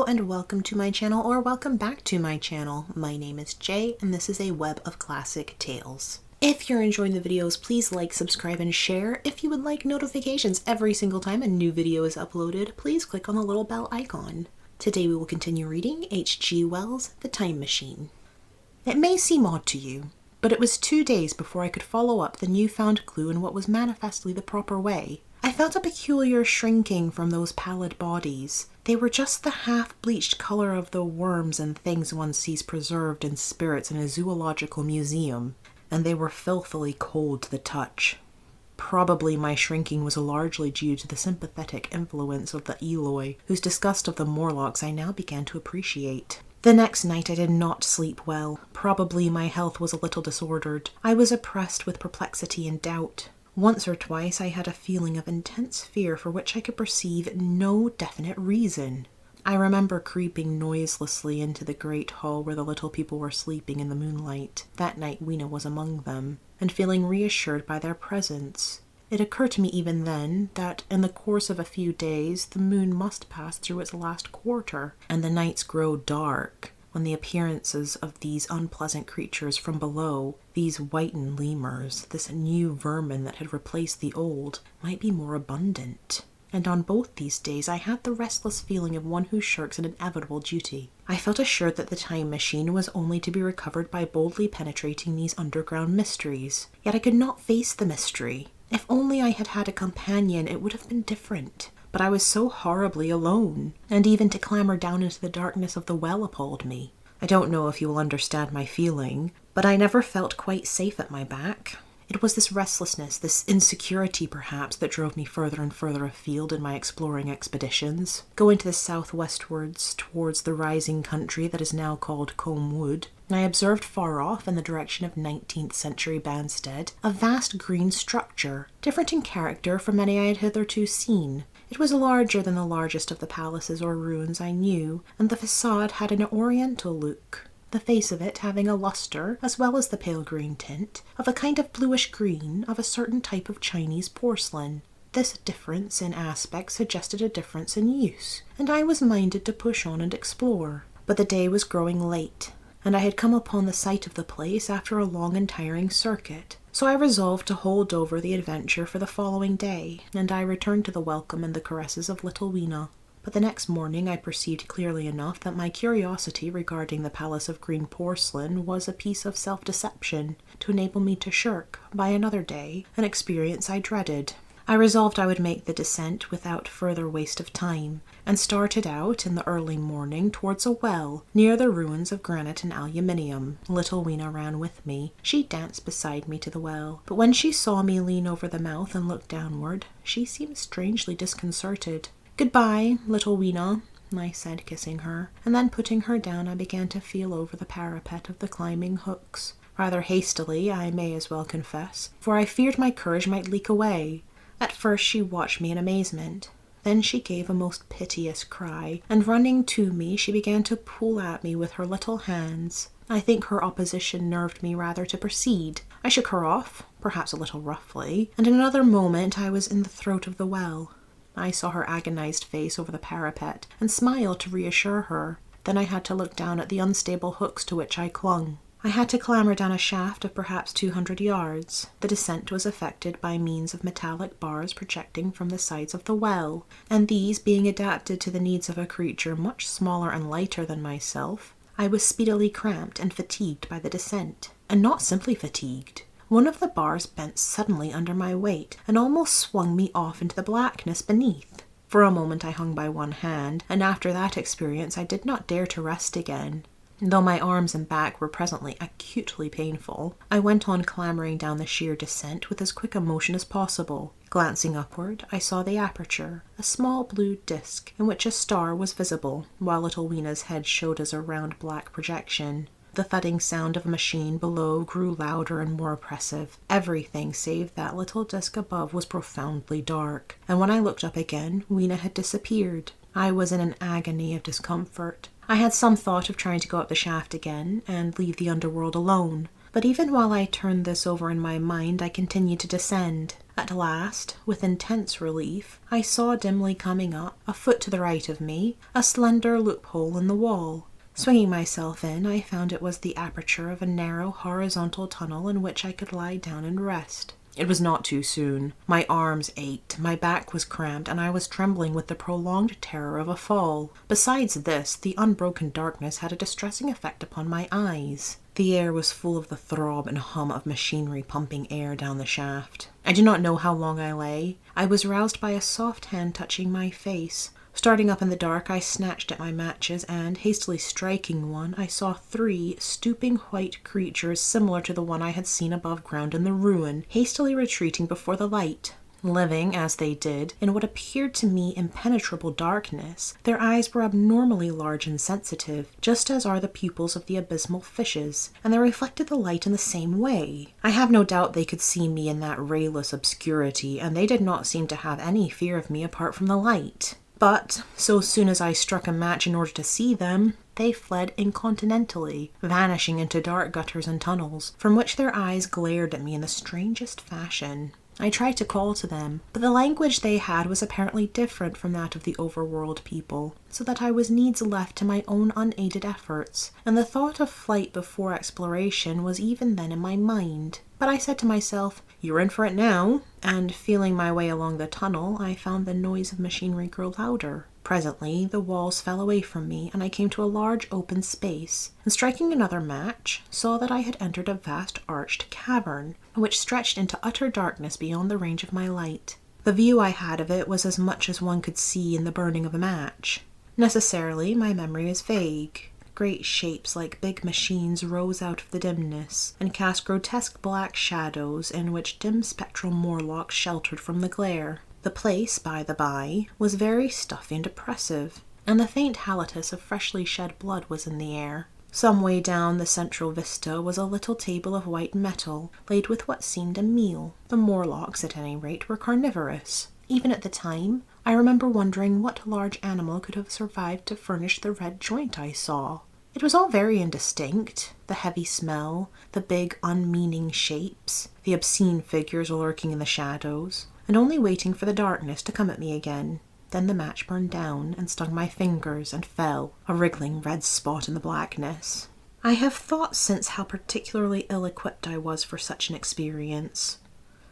and welcome to my channel, or welcome back to my channel. My name is Jay and this is a web of classic tales. If you're enjoying the videos, please like, subscribe, and share. If you would like notifications every single time a new video is uploaded, please click on the little bell icon. Today we will continue reading H.G. Wells' The Time Machine. It may seem odd to you, but it was 2 days before I could follow up the newfound clue in what was manifestly the proper way. I felt a peculiar shrinking from those pallid bodies. They were just the half-bleached color of the worms and things one sees preserved in spirits in a zoological museum, and they were filthily cold to the touch. Probably my shrinking was largely due to the sympathetic influence of the Eloi, whose disgust of the Morlocks I now began to appreciate. The next night I did not sleep well. Probably my health was a little disordered. I was oppressed with perplexity and doubt. Once or twice I had a feeling of intense fear for which I could perceive no definite reason. I remember creeping noiselessly into the great hall where the little people were sleeping in the moonlight. That night Weena was among them, and feeling reassured by their presence. It occurred to me even then that in the course of a few days the moon must pass through its last quarter, and the nights grow dark, when the appearances of these unpleasant creatures from below, these whitened lemurs, this new vermin that had replaced the old, might be more abundant. And on both these days I had the restless feeling of one who shirks an inevitable duty. I felt assured that the time machine was only to be recovered by boldly penetrating these underground mysteries. Yet I could not face the mystery. If only I had had a companion, it would have been different. But I was so horribly alone, and even to clamber down into the darkness of the well appalled me. I don't know if you will understand my feeling, but I never felt quite safe at my back. It was this restlessness, this insecurity perhaps, that drove me further and further afield in my exploring expeditions. Going to the southwestwards, towards the rising country that is now called Combe Wood, I observed far off in the direction of 19th century Banstead a vast green structure, different in character from any I had hitherto seen. It was larger than the largest of the palaces or ruins I knew, and the facade had an oriental look, the face of it having a lustre, as well as the pale green tint, of a kind of bluish green of a certain type of Chinese porcelain. This difference in aspect suggested a difference in use, and I was minded to push on and explore. But the day was growing late, and I had come upon the site of the place after a long and tiring circuit. So I resolved to hold over the adventure for the following day, and I returned to the welcome and the caresses of little Weena. But the next morning I perceived clearly enough that my curiosity regarding the palace of green porcelain was a piece of self-deception to enable me to shirk, by another day, an experience I dreaded. I resolved I would make the descent without further waste of time, and started out in the early morning towards a well near the ruins of granite and aluminium. Little Weena ran with me. She danced beside me to the well, but when she saw me lean over the mouth and look downward, she seemed strangely disconcerted. "Goodbye, little Weena," I said, kissing her, and then putting her down I began to feel over the parapet of the climbing hooks. Rather hastily, I may as well confess, for I feared my courage might leak away. At first she watched me in amazement. Then she gave a most piteous cry, and running to me she began to pull at me with her little hands. I think her opposition nerved me rather to proceed. I shook her off, perhaps a little roughly, and in another moment I was in the throat of the well. I saw her agonized face over the parapet, and smiled to reassure her. Then I had to look down at the unstable hooks to which I clung. I had to clamber down a shaft of perhaps 200 yards. The descent was effected by means of metallic bars projecting from the sides of the well, and these being adapted to the needs of a creature much smaller and lighter than myself, I was speedily cramped and fatigued by the descent. And not simply fatigued. One of the bars bent suddenly under my weight, and almost swung me off into the blackness beneath. For a moment I hung by one hand, and after that experience I did not dare to rest again. Though my arms and back were presently acutely painful, I went on clambering down the sheer descent with as quick a motion as possible. Glancing upward, I saw the aperture, a small blue disc in which a star was visible, while little Weena's head showed as a round black projection. The thudding sound of a machine below grew louder and more oppressive. Everything save that little disc above was profoundly dark, and when I looked up again, Weena had disappeared. I was in an agony of discomfort. I had some thought of trying to go up the shaft again and leave the underworld alone, but even while I turned this over in my mind I continued to descend. At last, with intense relief, I saw dimly coming up, a foot to the right of me, a slender loophole in the wall. Swinging myself in, I found it was the aperture of a narrow horizontal tunnel in which I could lie down and rest. It was not too soon. My arms ached, my back was cramped, and I was trembling with the prolonged terror of a fall. Besides this, the unbroken darkness had a distressing effect upon my eyes. The air was full of the throb and hum of machinery pumping air down the shaft. I do not know how long I lay. I was roused by a soft hand touching my face. Starting up in the dark, I snatched at my matches and, hastily striking one, I saw 3 stooping white creatures similar to the one I had seen above ground in the ruin, hastily retreating before the light. Living, as they did, in what appeared to me impenetrable darkness, their eyes were abnormally large and sensitive, just as are the pupils of the abysmal fishes, and they reflected the light in the same way. I have no doubt they could see me in that rayless obscurity, and they did not seem to have any fear of me apart from the light. But, so soon as I struck a match in order to see them, they fled incontinently, vanishing into dark gutters and tunnels, from which their eyes glared at me in the strangest fashion. I tried to call to them, but the language they had was apparently different from that of the overworld people, so that I was needs left to my own unaided efforts, and the thought of flight before exploration was even then in my mind. But I said to myself, "You're in for it now," and feeling my way along the tunnel, I found the noise of machinery grow louder. Presently, the walls fell away from me, and I came to a large open space, and striking another match, saw that I had entered a vast arched cavern, which stretched into utter darkness beyond the range of my light. The view I had of it was as much as one could see in the burning of a match. Necessarily, my memory is vague. Great shapes like big machines rose out of the dimness, and cast grotesque black shadows in which dim spectral Morlocks sheltered from the glare. The place, by the by, was very stuffy and oppressive, and the faint halitus of freshly shed blood was in the air. Some way down the central vista was a little table of white metal, laid with what seemed a meal. The Morlocks, at any rate, were carnivorous. Even at the time, I remember wondering what large animal could have survived to furnish the red joint I saw. It was all very indistinct, the heavy smell, the big unmeaning shapes, the obscene figures lurking in the shadows, and only waiting for the darkness to come at me again. Then the match burned down and stung my fingers and fell, a wriggling red spot in the blackness. I have thought since how particularly ill-equipped I was for such an experience.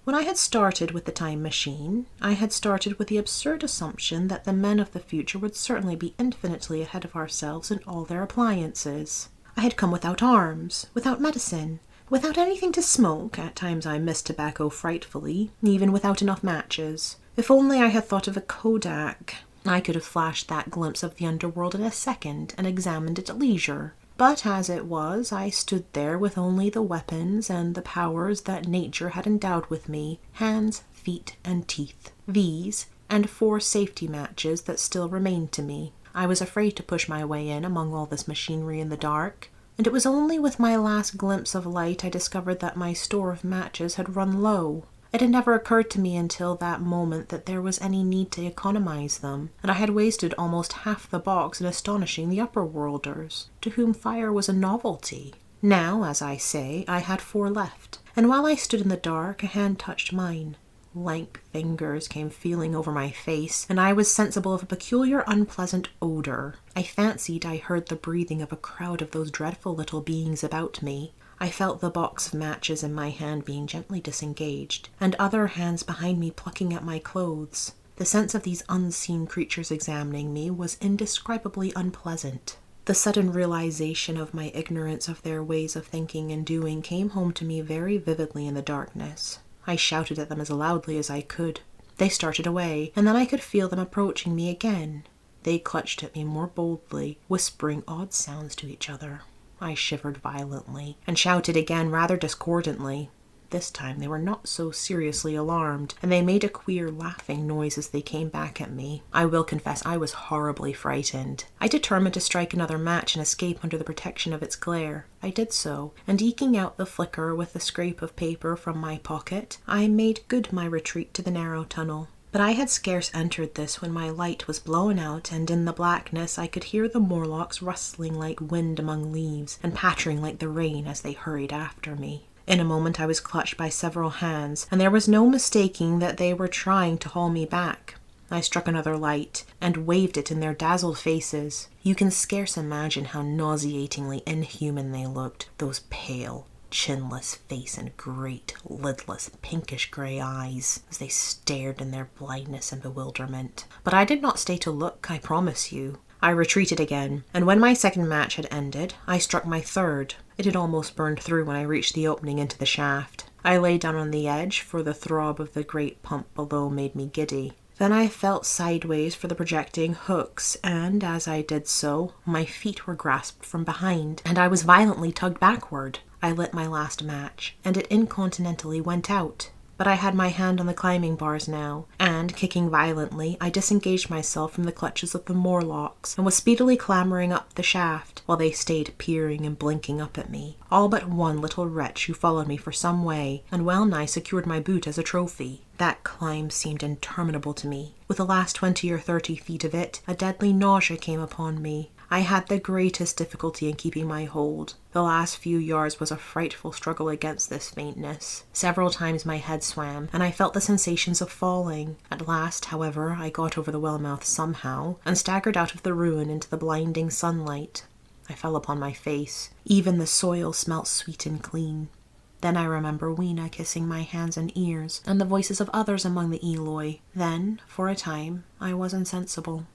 When I had started with the time machine, I had started with the absurd assumption that the men of the future would certainly be infinitely ahead of ourselves in all their appliances. I had come without arms, without medicine, without anything to smoke. At times I missed tobacco frightfully, even without enough matches. If only I had thought of a Kodak, I could have flashed that glimpse of the underworld in a second and examined it at leisure. But as it was, I stood there with only the weapons and the powers that nature had endowed with me, hands, feet, and teeth. These, and 4 safety matches that still remained to me. I was afraid to push my way in among all this machinery in the dark, and it was only with my last glimpse of light I discovered that my store of matches had run low. It had never occurred to me until that moment that there was any need to economize them, and I had wasted almost half the box in astonishing the upper-worlders, to whom fire was a novelty. Now, as I say, I had 4 left, and while I stood in the dark, a hand touched mine. Lank fingers came feeling over my face, and I was sensible of a peculiar unpleasant odor. I fancied I heard the breathing of a crowd of those dreadful little beings about me. I felt the box of matches in my hand being gently disengaged, and other hands behind me plucking at my clothes. The sense of these unseen creatures examining me was indescribably unpleasant. The sudden realization of my ignorance of their ways of thinking and doing came home to me very vividly in the darkness. I shouted at them as loudly as I could. They started away, and then I could feel them approaching me again. They clutched at me more boldly, whispering odd sounds to each other. I shivered violently, and shouted again rather discordantly. This time they were not so seriously alarmed, and they made a queer laughing noise as they came back at me. I will confess I was horribly frightened. I determined to strike another match and escape under the protection of its glare. I did so, and eking out the flicker with the scrap of paper from my pocket, I made good my retreat to the narrow tunnel. But I had scarce entered this when my light was blown out, and in the blackness I could hear the Morlocks rustling like wind among leaves, and pattering like the rain as they hurried after me. In a moment I was clutched by several hands, and there was no mistaking that they were trying to haul me back. I struck another light and waved it in their dazzled faces. You can scarce imagine how nauseatingly inhuman they looked, those pale, chinless face and great, lidless, pinkish grey eyes, as they stared in their blindness and bewilderment. But I did not stay to look, I promise you. I retreated again, and when my second match had ended, I struck my third. It had almost burned through when I reached the opening into the shaft. I lay down on the edge, for the throb of the great pump below made me giddy. Then I felt sideways for the projecting hooks, and as I did so, my feet were grasped from behind, and I was violently tugged backward. I lit my last match, and it incontinently went out. But I had my hand on the climbing bars now, and, kicking violently, I disengaged myself from the clutches of the Morlocks, and was speedily clambering up the shaft, while they stayed peering and blinking up at me. All but one little wretch who followed me for some way, and well nigh secured my boot as a trophy. That climb seemed interminable to me. With the last 20 or 30 feet of it, a deadly nausea came upon me. I had the greatest difficulty in keeping my hold. The last few yards was a frightful struggle against this faintness. Several times my head swam, and I felt the sensations of falling. At last, however, I got over the well-mouth somehow, and staggered out of the ruin into the blinding sunlight. I fell upon my face. Even the soil smelt sweet and clean. Then I remember Weena kissing my hands and ears, and the voices of others among the Eloi. Then, for a time, I was insensible.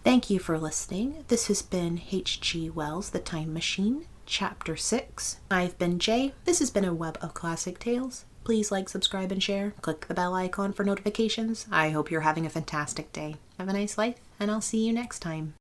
Thank you for listening. This has been H.G. Wells' The Time Machine, Chapter 6. I've been Jay. This has been a Web of Classic Tales. Please like, subscribe, and share. Click the bell icon for notifications. I hope you're having a fantastic day. Have a nice life, and I'll see you next time.